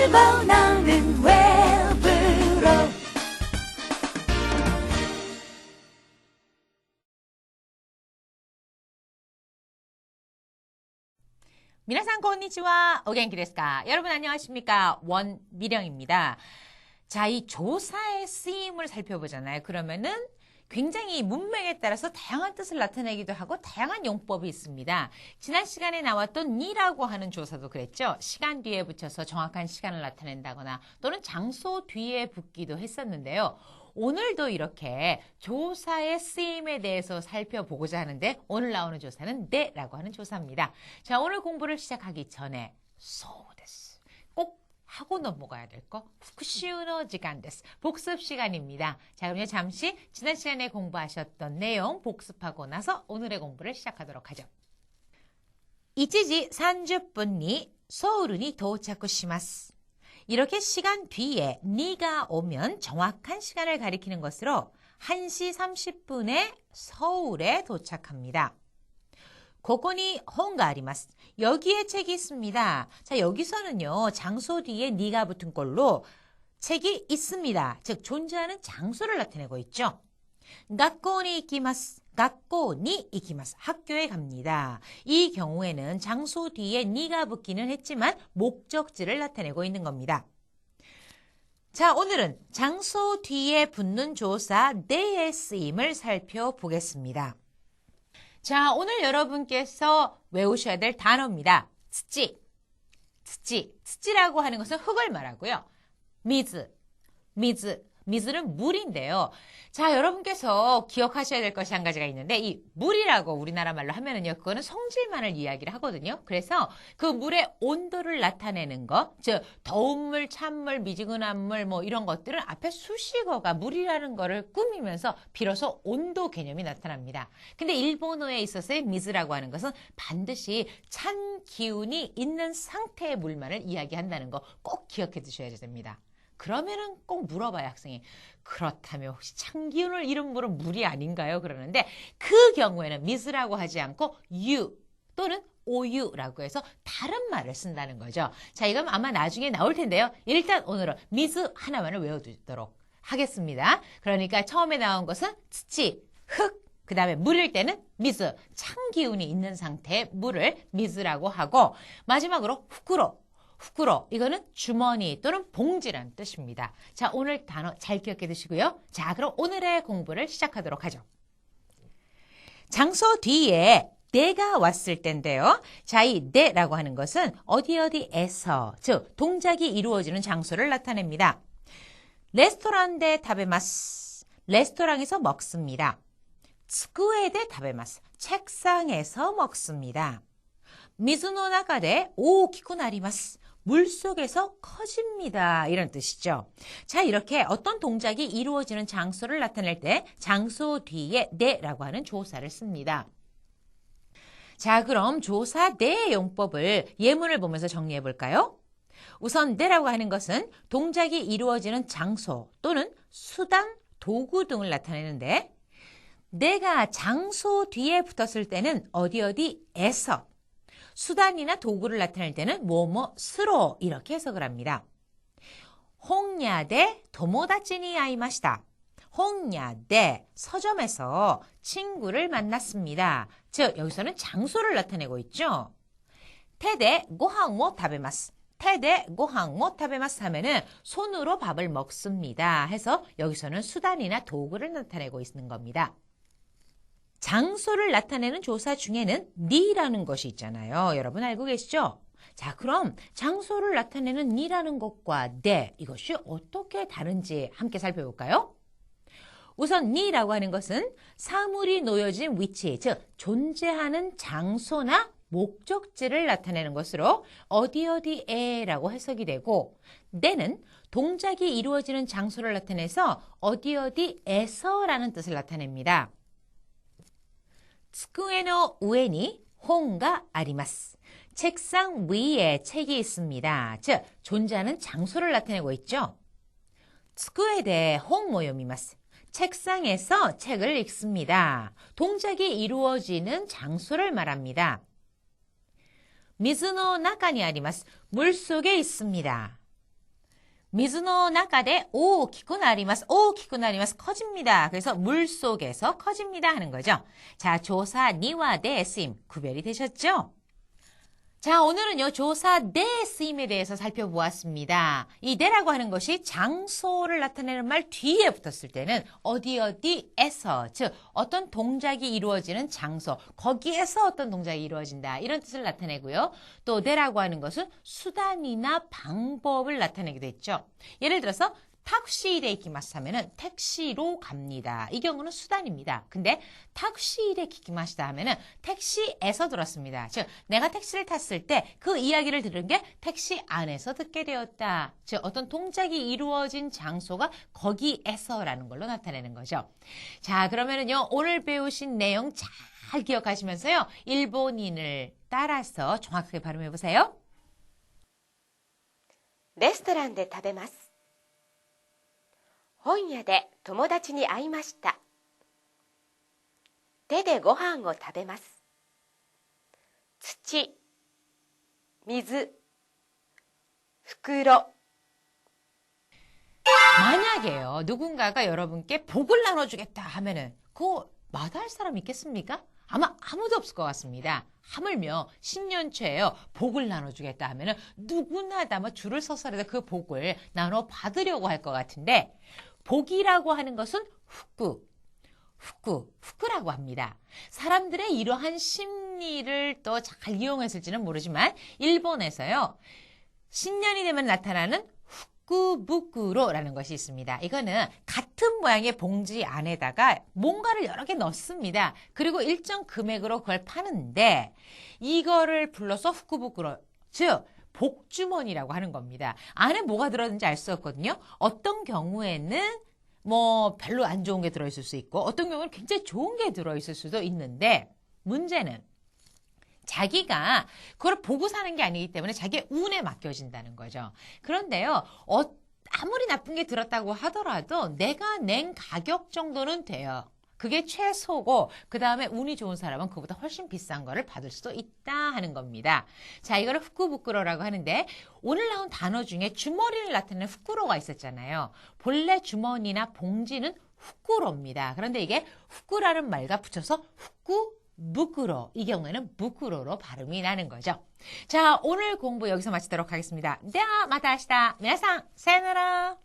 집어넣는 웹으로 미나상 konnichiwa. 오겐키 데스 까? 여러분 안녕하십니까? 원미령입니다. 자, 이 조사의 쓰임을 살펴보잖아요. 그러면은 굉장히 문맥에 따라서 다양한 뜻을 나타내기도 하고 다양한 용법이 있습니다. 지난 시간에 나왔던 니라고 하는 조사도 그랬죠. 시간 뒤에 붙여서 정확한 시간을 나타낸다거나 또는 장소 뒤에 붙기도 했었는데요. 오늘도 이렇게 조사의 쓰임에 대해서 살펴보고자 하는데 오늘 나오는 조사는 네라고 하는 조사입니다. 자, 오늘 공부를 시작하기 전에 소데스 꼭 하고 넘어가야 될 거 후쿠시우노 지간 데스 복습 시간입니다. 자, 그러면 잠시 지난 시간에 공부하셨던 내용 복습하고 나서 오늘의 공부를 시작하도록 하죠. 1시 30분이 서울에 도착시마스. 이렇게 시간 뒤에 니가 오면 정확한 시간을 가리키는 것으로 1시 30분에 서울에 도착합니다. 고코니 홍가 아리마스. 여기에 책이 있습니다. 자, 여기서는요, 장소 뒤에 니가 붙은 걸로 책이 있습니다. 즉, 존재하는 장소를 나타내고 있죠. 학교니 이키마스. 학교니 이키마스. 학교에 갑니다. 이 경우에는 장소 뒤에 니가 붙기는 했지만 목적지를 나타내고 있는 겁니다. 자, 오늘은 장소 뒤에 붙는 조사 네의 쓰임을 살펴보겠습니다. 자, 오늘 여러분께서 외우셔야 될 단어입니다. 츠찌. 츠찌라고 하는 것은 흙을 말하고요. 미즈는 물인데요. 자, 여러분께서 기억하셔야 될 것이 한 가지가 있는데 이 물이라고 우리나라 말로 하면은요. 그거는 성질만을 이야기를 하거든요. 그래서 그 물의 온도를 나타내는 거, 즉 더운 물, 찬물, 미지근한 물 뭐 이런 것들은 앞에 수식어가 물이라는 거를 꾸미면서 비로소 온도 개념이 나타납니다. 근데 일본어에 있어서의 미즈라고 하는 것은 반드시 찬 기운이 있는 상태의 물만을 이야기한다는 거 꼭 기억해 두셔야 됩니다. 그러면은 꼭 물어봐요, 학생이. 그렇다면 혹시 찬기운을 잃은 물은 물이 아닌가요? 그러는데 그 경우에는 미즈라고 하지 않고 유 또는 오유라고 해서 다른 말을 쓴다는 거죠. 자, 이건 아마 나중에 나올 텐데요. 일단 오늘은 미즈 하나만을 외워두도록 하겠습니다. 그러니까 처음에 나온 것은 츠치, 흙, 그 다음에 물일 때는 미즈, 찬 기운이 있는 상태의 물을 미즈라고 하고 마지막으로 후쿠로, 이거는 주머니 또는 봉지라는 뜻입니다. 자, 오늘 단어 잘 기억해 두시고요. 자, 그럼 오늘의 공부를 시작하도록 하죠. 장소 뒤에 내가 왔을 때인데요. 자, 이 내라고 하는 것은 어디에서, 즉 동작이 이루어지는 장소를 나타냅니다. 레스토랑 데 타베마스. 레스토랑에서 먹습니다. 츠쿠에 데 타베마스. 책상에서 먹습니다. 미즈노 나카데 오키쿠 나리마스. 물속에서 커집니다. 이런 뜻이죠. 자, 이렇게 어떤 동작이 이루어지는 장소를 나타낼 때 장소 뒤에 네라고 하는 조사를 씁니다. 자, 그럼 조사 네의 용법을 예문을 보면서 정리해 볼까요? 우선 네라고 하는 것은 동작이 이루어지는 장소 또는 수단, 도구 등을 나타내는데 내가 장소 뒤에 붙었을 때는 어디에서 수단이나 도구를 나타낼 때는 뭐뭐스로 이렇게 해석을 합니다. 홍야데 도모다치니 아이마시다. 홍야데 서점에서 친구를 만났습니다. 즉 여기서는 장소를 나타내고 있죠. 테데 고항 타베마스. 테데 고항 타베마스 하면은 손으로 밥을 먹습니다. 해서 여기서는 수단이나 도구를 나타내고 있는 겁니다. 장소를 나타내는 조사 중에는 니라는 것이 있잖아요. 여러분 알고 계시죠? 자, 그럼 장소를 나타내는 니라는 것과 네, 이것이 어떻게 다른지 함께 살펴볼까요? 우선 니라고 하는 것은 사물이 놓여진 위치, 즉 존재하는 장소나 목적지를 나타내는 것으로 어디에라고 해석이 되고 네는 동작이 이루어지는 장소를 나타내서 어디에서라는 뜻을 나타냅니다. 츠쿠에노 우에니 홍가 아리마스. 책상 위에 책이 있습니다. 즉 존재하는 장소를 나타내고 있죠. 츠쿠에데 홍 모요미마스. 책상에서 책을 읽습니다. 동작이 이루어지는 장소를 말합니다. 미즈노 나카니 아리마스. 물속에 있습니다. 水の中で大きくなります. 大きくなります. 커집니다. 그래서 물 속에서 커집니다 하는 거죠. 자, 조사 니와 대 쓰임 구별이 되셨죠? 자, 오늘은요, 조사 대 쓰임에 대해서 살펴보았습니다. 이 대라고 하는 것이 장소를 나타내는 말 뒤에 붙었을 때는 어디에서, 즉 어떤 동작이 이루어지는 장소, 거기에서 어떤 동작이 이루어진다 이런 뜻을 나타내고요. 또 대라고 하는 것은 수단이나 방법을 나타내기도 했죠. 예를 들어서 탁시일에 이키마스 하면은 택시로 갑니다. 이 경우는 수단입니다. 근데 탁시일에 이키마시다 하면은 택시에서 들었습니다. 즉 내가 택시를 탔을 때 그 이야기를 들은 게 택시 안에서 듣게 되었다. 즉 어떤 동작이 이루어진 장소가 거기에서라는 걸로 나타내는 거죠. 자, 그러면은요 오늘 배우신 내용 잘 기억하시면서요 일본인을 따라서 정확하게 발음해 보세요. レストランで食べます。本屋で友達に会いました。手でご飯を食べます。土、水、袋。 만약에요, 누군가가 여러분께 복을 나눠주겠다 하면은 그거 마다할 사람 있겠습니까? 아마 아무도 없을 것 같습니다. 하물며 신년초에요, 복을 나눠주겠다 하면은 누구나 다 줄을 서서라도 그 복을 나눠 받으려고 할 것 같은데, 복이라고 하는 것은 후쿠라고 합니다. 사람들의 이러한 심리를 또 잘 이용했을지는 모르지만 일본에서요 신년이 되면 나타나는 후쿠부쿠로라는 것이 있습니다. 이거는 같은 모양의 봉지 안에다가 뭔가를 여러 개 넣습니다. 그리고 일정 금액으로 그걸 파는데 이거를 불러서 후쿠부쿠로, 즉 복주머니라고 하는 겁니다. 안에 뭐가 들었는지 알 수 없거든요. 어떤 경우에는 뭐 별로 안 좋은 게 들어있을 수 있고 어떤 경우는 굉장히 좋은 게 들어있을 수도 있는데, 문제는 자기가 그걸 보고 사는 게 아니기 때문에 자기의 운에 맡겨진다는 거죠. 그런데요, 아무리 나쁜 게 들었다고 하더라도 내가 낸 가격 정도는 돼요. 그게 최소고 그 다음에 운이 좋은 사람은 그보다 훨씬 비싼 거를 받을 수도 있다 하는 겁니다. 자, 이거를 후쿠부쿠로라고 하는데 오늘 나온 단어 중에 주머니를 나타내는 후쿠로가 있었잖아요. 본래 주머니나 봉지는 후쿠로입니다. 그런데 이게 후쿠라는 말과 붙여서 후쿠부쿠로, 이 경우에는 부쿠로로 발음이 나는 거죠. 자, 오늘 공부 여기서 마치도록 하겠습니다. 네, 마타 아시다. 미나상, 사요나라.